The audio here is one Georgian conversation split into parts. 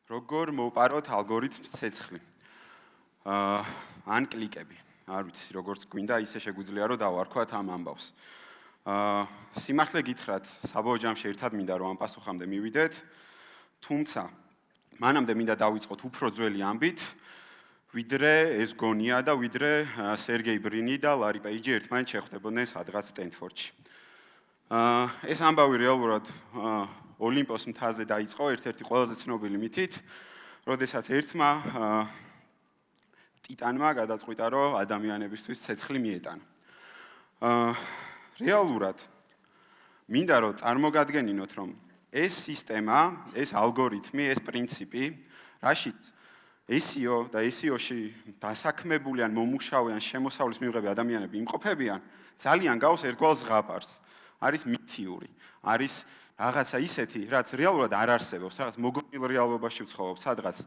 როგორ მოვპაროთ ალგორითმს ცეცხლი. ან კლიკები. არ ვიცი, როგორც გვინდა, ისე შეგვიძლია რომ დავარქვათ ამ ამბავს. სიმართლე გითხრათ, საბოლოო ჯამში ერთად მინდა რომ ამ პასუხამდე მივიდეთ, თუმცა მანამდე მინდა დავიწყოთ უფრო ძველი ამბით, ვიდრე ეს გონია და ვიდრე სერგეი ბრინი და ლარი პეიჯი ერთმანეთს შეხვდებოდნენ სადღაც სტენფორდში. ეს ამბავი რეალურად ოლიმპოს მთაზე დაიწყო, ერთ-ერთი ყველაზე ცნობილი მითით, როდესაც ერთმა ტიტანმა გადაწყვიტა, რომ ადამიანებისთვის ცეცხლი მიეტანა. რეალურად მინდა რომ წარმოგადგენინოთ, რომ ეს სისტემა, ეს ალგორითმი, ეს პრინციპი, რაშიც SEO და SEO-ში დასაქმებული ან მომუშავე ან შემოსავლის მიღები ადამიანები იმყოფებიან, ძალიან გავს ერთგვარ ზღაპარს. არის მითიური, არის რაღაცა ისეთი, რაც რეალურად არ არსებობს, რაღაც მოგონილ რეალობაში ვცხოვრობ, სადღაც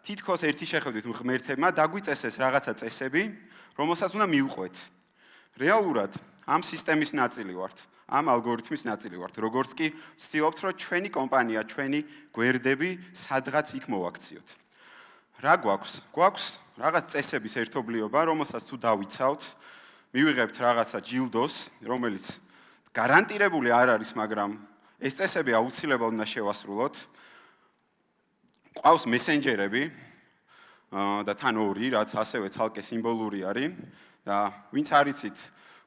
თითქოს ერთი შეხედვით ღმერთებმა დაგვიწესეს რაღაცა წესები, რომელსაც უნდა მივყვეთ. რეალურად ამ სისტემის ნაწილი ვართ, ამ ალგორითმის ნაწილი ვართ, როგორც კი ვცდილობთ, რომ ჩვენი კომპანია, ჩვენი გვერდები სადღაც იქ მოვაქციოთ. რა გვაქვს? გვაქვს რაღაც წესების ერთობლიობა, რომელსაც თუ დავიცავთ, მივიღებთ რაღაცა ჯილდოს, რომელიც გარანტირებული არ არის, მაგრამ ეს წესები აუცილებლად უნდა შევასრულოთ. ყავს მესენჯერები და თან ორი, რაც ასევე ცალკე სიმბოლური არის და ვინც არიცით,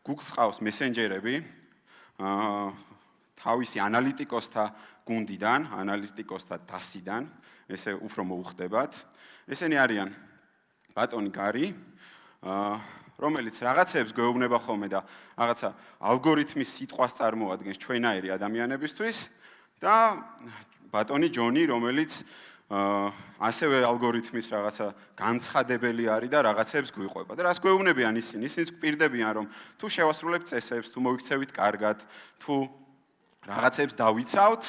Google-ს ყავს მესენჯერები თავისი ანალიტიკოსთა გუნდიდან, ანალიტიკოსთა დასიდან, ესე უფრო მოუხდებათ. ესენი არიან ბატონი გარი, რომელიც რაღაცებს გვეუბნება ხოლმე და რაღაცა ალგორითმის სიტყვას წარმოადგენს ჩვენაერი ადამიანებისთვის და ბატონი ჯონი, რომელიც ასევე ალგორითმის რაღაცა განცხადებელი არის და რაღაცებს გვიყვება. და რას გვეუბნებიან ისინი? ისინი გვპირდებიან, რომ თუ შევასრულებთ წესებს, თუ მოიქცევით კარგად, თუ რაღაცებს დავიცავთ,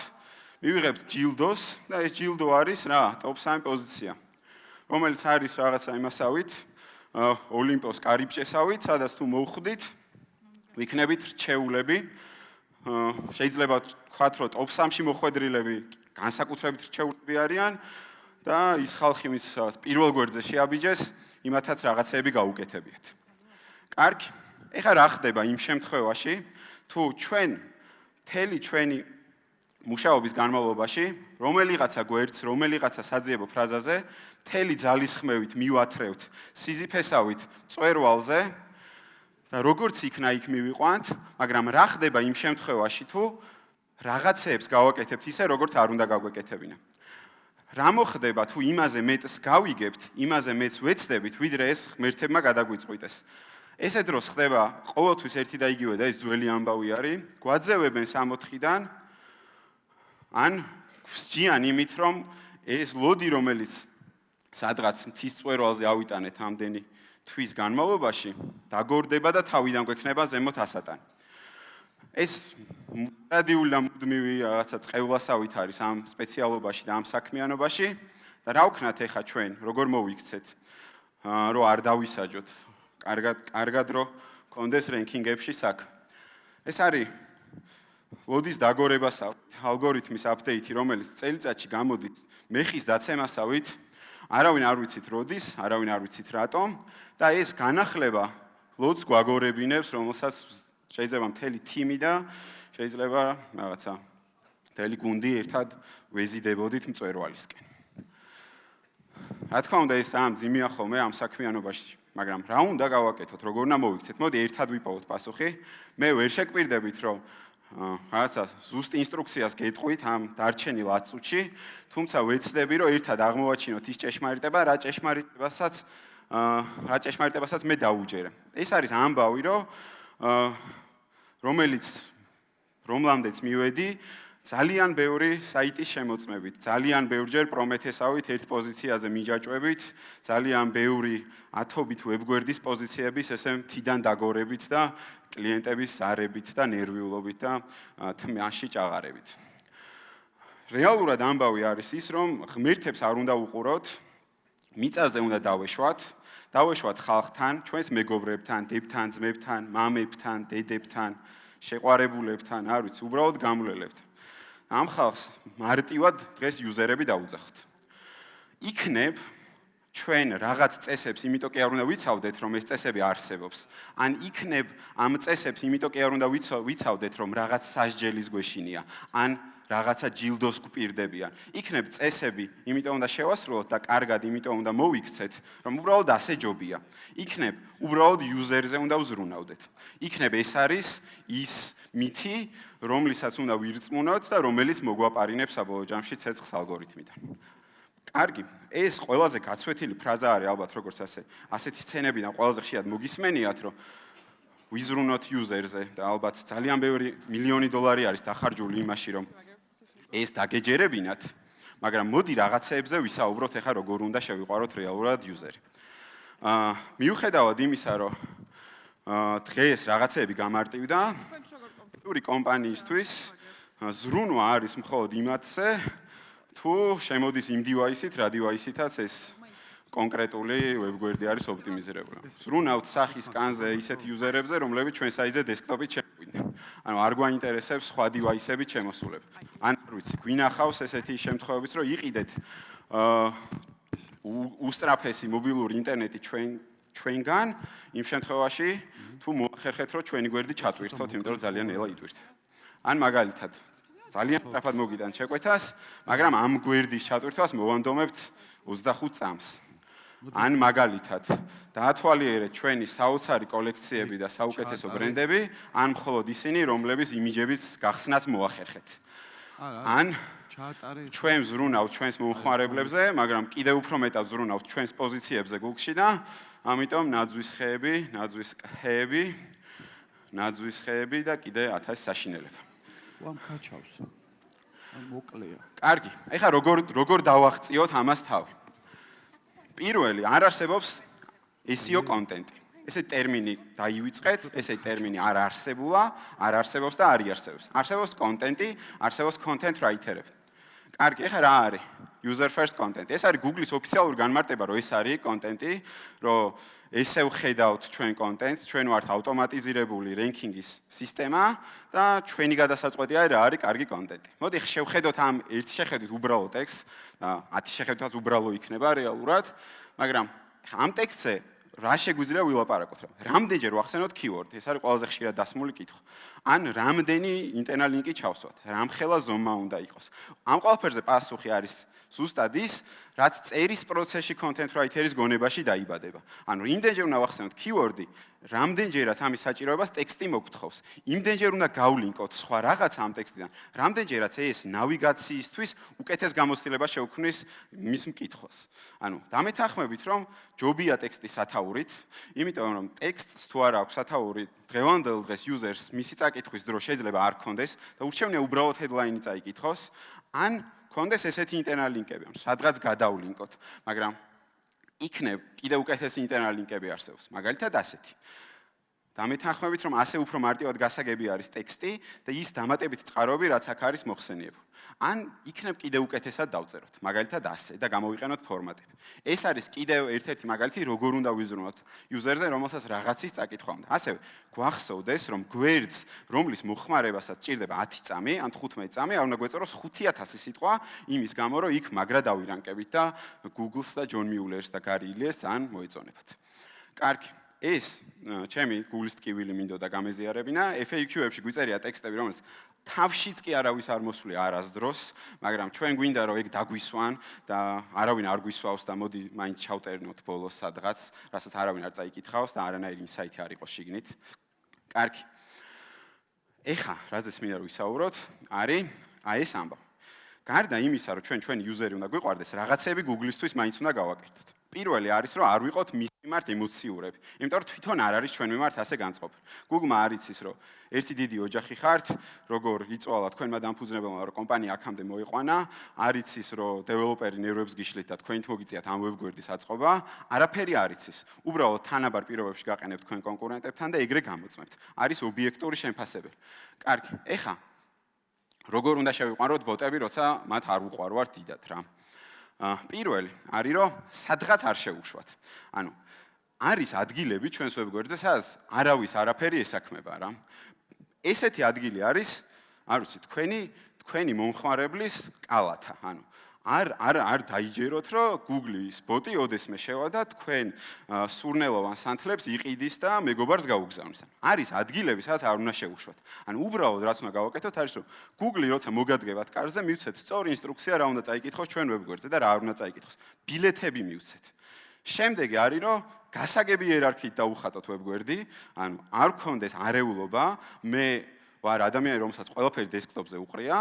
მივიღებთ ჯილდოს და ეს ჯილდო არის რა, ტოპ 3 პოზიცია, რომელიც არის რაღაცა იმასავით, ოლიმპოს კარიბჭესავით, სადაც თუ მოვხვდით, ვიქნებით რჩეულები. შეიძლება ვთქვათ, რომ ტოპ 3-ში მოხვედრილები განსაკუთრებით რჩეულები არიან და ის ხალხი, ვინც პირველ გვერდზე შეაბიჯეს, იმათაც რაღაცები გაუკეთებიათ. კარგი, ეხლა რა ხდება იმ შემთხვევაში, თუ ჩვენი მუშაობის განმავლობაში რომელიღაცა გვერდს, რომელიღაცა საძიებო ფრაზაზე მთელი ძალისხმევით მივათრევთ სიზიფესავით მწვერვალზე და როგორც იქნა იქ მივიყვანთ, მაგრამ რა ხდება იმ შემთხვევაში, თუ რაღაცებს გავაკეთებთ ისე, როგორც არ უნდა გაგვეკეთებინა. რა მოხდება, თუ იმაზე მეტს გავიგებთ, იმაზე მეტს ვეცდებით, ვიდრე ეს ღმერთებმა გადაგვიწყვიტეს. ესე დროს ხდება ყოველთვის ერთი და იგივე და ეს ძველი ამბავი არის, გვაძევებენ 64-დან ან გვსჯიან იმით, რომ ეს ლოდი, რომელიც სადღაც მთის წვერვალზე ავიტანეთ ამდენი თვის განმავლობაში, დაგორდება და თავიდან გვექნება ზემოთ ასატანი. ეს მუდმივი და მუდმივი რაღაცა წყევლასავით არის ამ სპეციალობაში და ამ საქმიანობაში და რა ვქნათ ეხა ჩვენ, როგორ მოვიქცეთ, რომ არ დავისაჯოთ, კარგად რომ კონდეს რენკინგებში საქმე. ეს არის ლოდის დაგორებასავით, ალგორითმის აპდეიტი, რომელიც წელიწადში გამოდის მეხის დაცემასავით, არავინ არ ვიცით როდის, არავინ არ ვიცით რატომ და ეს განახლება ლოდს გვაგორებინებს, რომელსაც შეიძლება მთელი თიმი და შეიძლება რაღაცა მთელი გუნდი ერთად ვეზიდებოდით მწვერვალისკენ. რა თქმა უნდა, ეს ამ ძიმია ხოლმე ამ საქმიანობაში, მაგრამ რა უნდა გავაკეთოთ, როგორ უნდა მოვიქცეთ? მოდი ერთად ვიპოვოთ პასუხი. მე ვერ შეგპირდებით, რომ რაღაცა ზუსტ ინსტრუქციას გეტყვით ამ დარჩენილ 10 წუთში, თუმცა ვეცდები, რომ ერთად აღმოვაჩინოთ ის ჭეშმარიტება, რა ჭეშმარიტებასაც მე დავუჯერე. ეს არის ამბავი, რომლამდეც მივედი, ძალიან ბევრი საიტის შემოწმებით, ძალიან ბევრჯერ პრომეთესავით ერთ პოზიციაზე მიჯაჭვებით, ძალიან ბევრი ათობით ვებგვერდის პოზიციების ესე მთიდან დაგორებით და კლიენტების ზარებით და ნერვიულობით და თმაში ჭაღარებით. რეალურად ამბავი არის ის, რომ ღმერთებს არ უნდა უყუროთ, მიწაზე უნდა დავეშვათ ხალხთან, ჩვენს მეგობრებთან, დებთან, ძმებთან, მამებთან, დედებთან, შეყვარებულებთან, არ ვიცი, უბრალოდ გამვლელებთ. ამ ხალხს მარტივად დღეს იუზერები დაუძახოთ. იქნებ ჩვენ რაღაც წესებს, იმიტომ კი არ უნდა ვიცავდეთ, რომ ეს წესები არსებობს. ან იქნებ ამ წესებს, იმიტომ კი არ უნდა ვიცავდეთ, რომ რაღაც სასჯელის გვეშინია. ან რაღაცა ჯილდოს გვპირდებიან. იქნებ წესები, იმიტომ უნდა შევასრულოთ და კარგად, იმიტომ უნდა მოვიქცეთ, რომ უბრალოდ ასე ჯობია. იქნებ უბრალოდ იუზერზე უნდა ვზრუნავდეთ. იქნებ ეს არის ის მითი, რომლისაც უნდა ვირწმუნოთ და რომელიც მოგვაპარინებს საბოლოო ჯამში ცეცხლს ალგორითმიდან. კარგი, ეს ყველაზე გაცვეთილი ფრაზა არის ალბათ როგორც ასეთი სცენებიდან ყველაზე ხშირად მოგისმენიათ, რომ ვიზრუნოთ იუზერზე და ალბათ ძალიან ბევრი მილიონი დოლარი არის დახარჯული იმაში, რომ ეს დაგეჯერებინათ, მაგრამ მოდი რაღაცეებზე ვისაუბროთ ახლა როგორ უნდა შევიყვაროთ რეალურად იუზერი. მიუხედავად იმისა, რომ დღეს რაღაცეები გამარტივდა, პირველი კომპანიისთვის ზრუნვა არის მხოლოდ იმათზე, თუ შემოდის იმ დივაისით, რა დივაისითაც ეს კონკრეტული ვებგვერდი არის ოპტიმიზირებული. ზრუნავთ სახის კანზე ისეთ იუზერებზე, რომლებიც ჩვენ საიზე დესკტოპით შემოგვიდნენ. ანუ არ გვაინტერესებს სხვა დივაისებით შემოსულები. ან არ ვიცი, გვინახავს ესეთი შემთხვევებიც, რომ იყიდეთ უსწრაფესი მობილური ინტერნეტი ჩვენგან, იმ შემთხვევაში თუ მოახერხეთ, რომ ჩვენი გვერდი ჩატვირთოთ, იმიტომ რომ ძალიან ნელა იტვირთება. ან მაგალითად ძალიან სწრაფად მოგიტანთ შეკვეთას, მაგრამ ამ გვერდის ჩატვირთვას მოვანდომებთ 25 წამს. ან მაგალითად დაათვალიერეთ ჩვენი საოცარი კოლექციები და საუკეთესო ბრენდები, ან მხოლოდ ისინი, რომლების იმიჯების გახსნაც მოახერხეთ. ან ჩვენ ვზრუნავთ ჩვენს მომხმარებლებზე, მაგრამ კიდევ უფრო მეტად ვზრუნავთ ჩვენს პოზიციებზე Google-ში და ამიტომ ნაძვის ხეები და კიდე 1000 საშინელება. ვამკაჩავს. მოკლეა. კარგი, ეხლა როგორ დავაღწიოთ ამას თავი? პირველი, არ არსებობს SEO კონტენტი. ესე ტერმინი დაივიწყეთ, ესე ტერმინი არ არსებობს და არ იარსებობს. არსებობს კონტენტი, არსებობს content writer-ები. კარგი, ეხლა რა არის? User first content. ეს არის Google-ის ოფიციალური განმარტება, რომ ეს არის კონტენტი, რომ ესე ვხედავთ ჩვენ კონტენტს, ჩვენ ვართ ავტომატიზირებული რენკინგის სისტემა და ჩვენი გადასაწყვეტია რა არის კარგი კონტენტი. მოდი შევხედოთ ამ ერთ შეხედვით უბრალო ტექსტს და 10 შეხედვითაც უბრალო იქნება რეალურად, მაგრამ ამ ტექსტზე რა შეგვიძლია ვილაპარაკოთ, რამდენჯერ ვახსენოთ keyword, ეს არის ყველაზე ხშირად დასმული კითხვა. ან რამდენი internal link-ი ჩავსვათ, რამხელა ზომა უნდა იყოს. ამ ყველაფერზე პასუხი არის ზუსტად ის, რაც წერის პროცესში content writer-ის გონებაში დაიბადება. ანუ იმდენჯერ უნდა ვახსენოთ keyword-ი, რამდენჯერაც ამის საჭიროებას ტექსტი მოგთხოვს. იმდენჯერ უნდა გავლინკოთ სხვა რაღაცა ამ ტექსტიდან, რამდენჯერაც ეს ნავიგაციისთვის უკეთეს გამოცდილებას შეუქმნის მის მკითხვას. ანუ დამეთანხმებით, რომ ჯობია ტექსტი სათაურით, იმიტომ რომ ტექსტს თუ არ აქვს სათაური დღევანდელ დღეს users მისი წაკითხვის დრო შეიძლება არ ქონდეს და ურჩევნია უბრალოდ headline-ი წაიკითხოს, ან ქონდეს ესეთი internal link-ები, სადღაც გადავლინკოთ, მაგრამ იქნებ კიდევ უკეთესი internal link-ები არსებობს. მაგალითად ასეთი. დამეთანხმებით, რომ ასე უფრო მარტივად გასაგები არის ტექსტი და ის დამატებით წყაროები, რაც აქ არის მოხსენიებული. ან იქნებ კიდევ უკეთესად დავწეროთ. მაგალითად ასე და გამოვიყენოთ ფორმატები. ეს არის კიდევ ერთ-ერთი მაგალითი, როგორ უნდა ვიზრუნოთ user-ზე, რომელსაც რაღაცის წაკითხვა უნდა. ასევე გვახსოვდეს, რომ გვერდს, რომლის მოხმარებასაც ჭირდება 10 წამი ან 15 წამი, არ უნდა გვეწეროს 5000 სიტყვა, იმის გამო, რომ იქ მაგრა დავირანკებით და Google-ს და John Mueller-ს და Gary Illyes ძალიან მოეწონებათ. კარგი. ეს ჩემი Google-ის ტკივილი მინდოდა გამეზიარებინა, FAQ-ებში გვიწერია ტექსტები, რომელიც თავშიც კი არავის არ მოსვლია არასდროს, მაგრამ ჩვენ გვინდა რომ ეგ დაგვისვან და არავინ არ გვისვავს და მოდი მაინც ჩავტერნოთ ბოლოს სადღაც, რასაც არავინ არ წაიკითხავს და არანაირი ინსაიტი არ იყოს შიგნით. კარგი. ეხა, რაზეც მინდა რომ ვისაუბროთ, არის ეს ამბავი. გარდა იმისა, რომ ჩვენი user-ი უნდა გვიყვარდეს, რაღაცები Google-ისთვის მაინც უნდა გავაკეთოთ. პირველი არის, რომ არ ვიყოთ მის მიმართ ემოციურები. იმიტომ რომ თვითონ არ არის ჩვენ მიმართ ასე განწყობილი. Google-მა არ იცის, რომ ერთი დიდი ოჯახი ხართ, როგორ იწვალა თქვენმა დამფუძნებელმა, რომ კომპანია აქამდე მოიყვანა, არ იცის, რომ დეველოპერი ნერვებს გიშლით და თქვენით მოგიწიათ ამ ვებგვერდის აწყობა, არაფერი არ იცის. უბრალოდ თანაბარ პირობებში გაყენებთ თქვენ კონკურენტებთან და ეგრე გამოწმებთ. არის ობიექტური შემფასებელი. კარგი, ეხა როგორ უნდა შევიყვანოთ ბოტები, როცა მათ არ უყვარვართ დიდად რა. პირველი არის, რომ სადღაც არ შევუშვათ. ანუ არის ადგილები ჩვენს ვებგვერდზე, სადაც არავის არაფერი ესაქმება რა. ესეთი ადგილი არის, არ ვიცი, თქვენი მომხმარებლის კალათა, ანუ არ დაიჯეროთ, რომ Google-ის ბოტი ოდესმე შევა და თქვენ სურნელოვან სანთლებს იყიდის და მეგობარს გაუგზავნის. არის ადგილები, სადაც არ უნდა შეუშვათ. ანუ უბრალოდ რაც უნდა გავაკეთოთ, არის რომ Google-ი როცა მოგადგებათ კარზე, მივცეთ სწორი ინსტრუქცია რა უნდა წაიკითხოს ჩვენ ვებგვერდზე და რა არ უნდა წაიკითხოს. ბილეთები მივცეთ. შემდეგი არის რომ გასაგები იერარქიით დაუხატოთ ვებგვერდი, ანუ არ გქონდეს არეულობა, მე ვარ ადამიანი, რომელსაც ყველაფერი დესკტოპზე უყრია,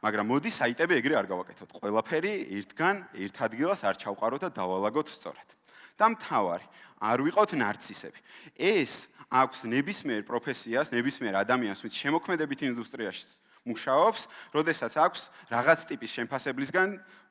მაგრამ მოდი საიტები ეგრე არ გავაკეთოთ. ყველაფერი ერთგან ერთ ადგილას არ ჩავყაროთ და დავალაგოთ სწორად. და მთავარი, არ ვიყოთ ნარცისები. ეს აქვს ნებისმიერ პროფესიას, ნებისმიერ ადამიანს, ვინც შემოქმედებით ინდუსტრიაში მუშაობს, როდესაც აქვს რაღაც ტიპის შემფასებლისგან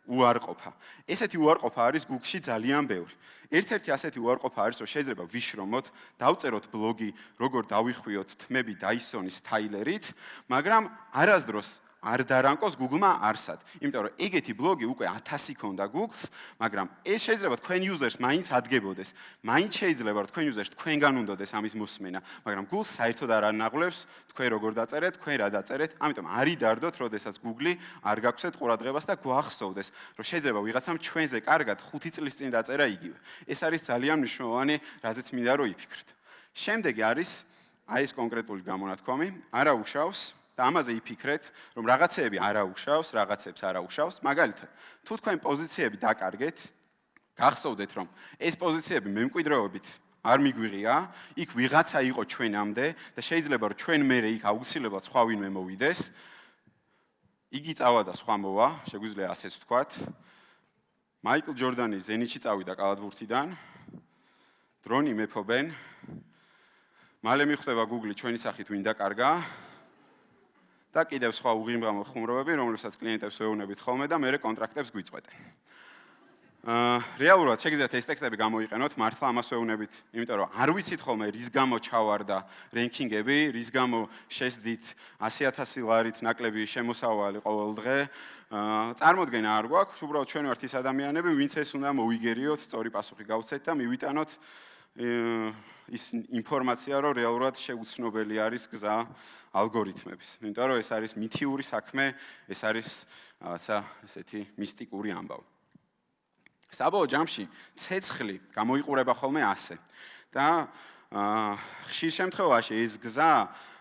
უარყოფა. ესეთი უარყოფა არის Google-ში ძალიან ბევრი. ერთ-ერთი ასეთი უარყოფა არის, რომ შეიძლება ვიშრომოთ, დავწეროთ ბლოგი, როგორ დავიხვიოთ თმები Dyson-ის თაილერით, მაგრამ არასდროს არ დარანკოს Google-მა არსად. იმიტომ რომ ეგეთი ბლოგი უკვე 1000 ქონდა Google-ს, მაგრამ ეს შეიძლება თქვენ user-ს მაინც ადგებოდეს. მაინც შეიძლება თქვენ user-ს თქვენგან უნდადეს ამის მოსმენა, მაგრამ Google-ს საერთოდ არ ანაღლებს თქვენ როგორ დაწერეთ, თქვენ რა დაწერეთ. ამიტომ არი დარდოთ, როდესაც Google-ი არ გაგვცეთ ყურადღებას და გვახსოვდეს, რომ შეიძლება ვიღაცამ ჩვენზე კარგად 5 წლის წინ დაწერა იგივე. ეს არის ძალიან მნიშვნელოვანი, რაზეც მინდა რომ იფიქრეთ. შემდეგი არის აი ეს კონკრეტული გამონათქვამი, არა უშავს და ამაზე იფიქრეთ, რომ რაღაცეები არა უშავს, რაღაცებს არა უშავს. მაგალითად, თუ თქვენ პოზიციები დაკარგეთ, გახსოვდეთ, რომ ეს პოზიციები მემკვიდრეობით არ მიგვიღია, იქ ვიღაცა იყო ჩვენამდე და შეიძლება რომ ჩვენ მერე იქ აუცილებლად სხვა ვინმე მოვიდეს. იგი წავა და სხვა მოვა, შეგვიძლია ასეც ვთქვათ. მაიკლ ჯორდანი ზენიტში წავიდა კალათბურთიდან. დრონი მეფობენ. მალე მიხვდება Google-ი ჩვენი სახით ვინ დაკარგა. და კიდევ სხვა უღიმღამო ხუმრობები, რომლებსაც კლიენტებს ვეუბნებით ხოლმე და მერე კონტრაქტებს გვიწყვეტენ. რეალურად შეგიძლიათ ეს ტექსტები გამოიყენოთ, მართლა ამას ვეუბნებით, იმიტომ რომ არ ვიცით ხოლმე რის გამო ჩავარდა რენკინგები, რის გამო შესდით 100,000 ლარით ნაკლები შემოსავალი ყოველ დღე. წარმოდგენა არ გვაქვს, უბრალოდ ჩვენ ვართ ის ადამიანები, ვინც ეს უნდა მოვიგერიოთ, სწორი პასუხი გავცეთ და მივიტანოთ ის ინფორმაცია, რომ რეალურად შეუცნობელი არის გზა ალგორითმების. იმიტომ რომ ეს არის მითიური საქმე, ეს არის რაღაცა ესეთი მისტიკური ამბავი. საბოლოო ჯამში ცეცხლი გამოიყურება ხოლმე ასე. და ხშირ შემთხვევაში ეს გზა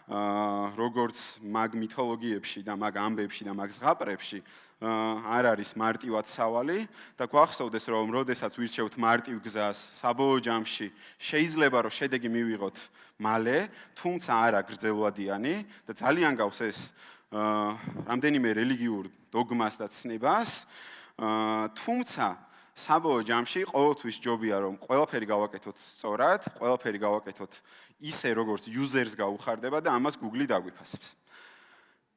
როგორც მაგ მითოლოგიებში და მაგ ამბებში და მაგ ზღაპრებში არ არის მარტივად სავალი და გვახსოვდეს რომ როდესაც ვირჩევთ მარტივ გზას საბოლოო ჯამში შეიძლება რომ შედეგი მივიღოთ მალე, თუმცა არა გრძელვადიანი და ძალიან გავს ეს რამდენიმე რელიგიურ დოგმას და ცნებას, თუმცა საბოლოო ჯამში ყოველთვის ჯობია რომ ყველაფერი გავაკეთოთ სწორად, ყველაფერი გავაკეთოთ ისე როგორც user-ს გაუხარდება და ამას Google-ი დაგვიფასებს.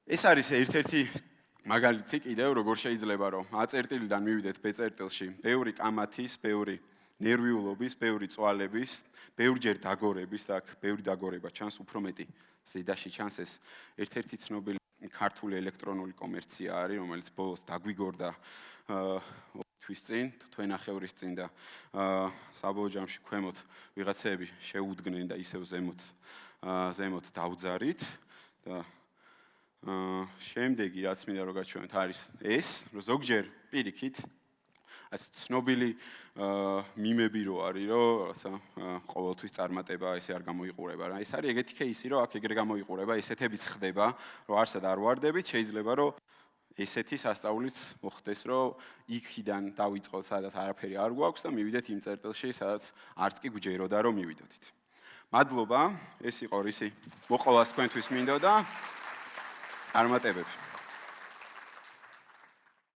ეს არის ერთ-ერთი მაგალითი კიდევ როგორ შეიძლება რომ A წერტილიდან მივიდეთ B წერტილში, ბევრი კამათის, ბევრი ნერვიულობის, ბევრი წვალების, ბევრჯერ დაგორების და აქ ბევრი დაგორება ჩანს, უფრო მეტი ზედაში ჩანს ეს ერთ-ერთი ცნობილი ქართული ელექტრონული კომერცია არის, რომელიც ბოლოს დაგვიგორდა თვის წინ, თვენახევრის წინ და საბოლოო ჯამში ქვემოთ ვიღაცეები შეუდგნენ და ისევ ზემოთ დავძარით და შემდეგი რაც მინდა რომ გაჩვენოთ არის ეს, რომ ზოგჯერ პირიქით ეს ცნობილი მიმები რო არის, რომ რაღაცა ყოველთვის წარმატება ესე არ გამოიყურება რა. ეს არის ეგეთი кейსი, რომ აქ ეგრე გამოიყურება, ესეთებიც ხდება, რომ არსად არ ვარდებით, შეიძლება რომ ესეთი სასწაულიც მოხდეს, რომ იქიდან დავიწყოთ, სადაც არაფერი არ გვაქვს და მივიდეთ იმ წერტილში, სადაც არც კი გვჯეროდა რომ მივიდოდით. მადლობა, ეს იყო რისი მოყოლას თქვენთვის მინდოდა. წარმატებები.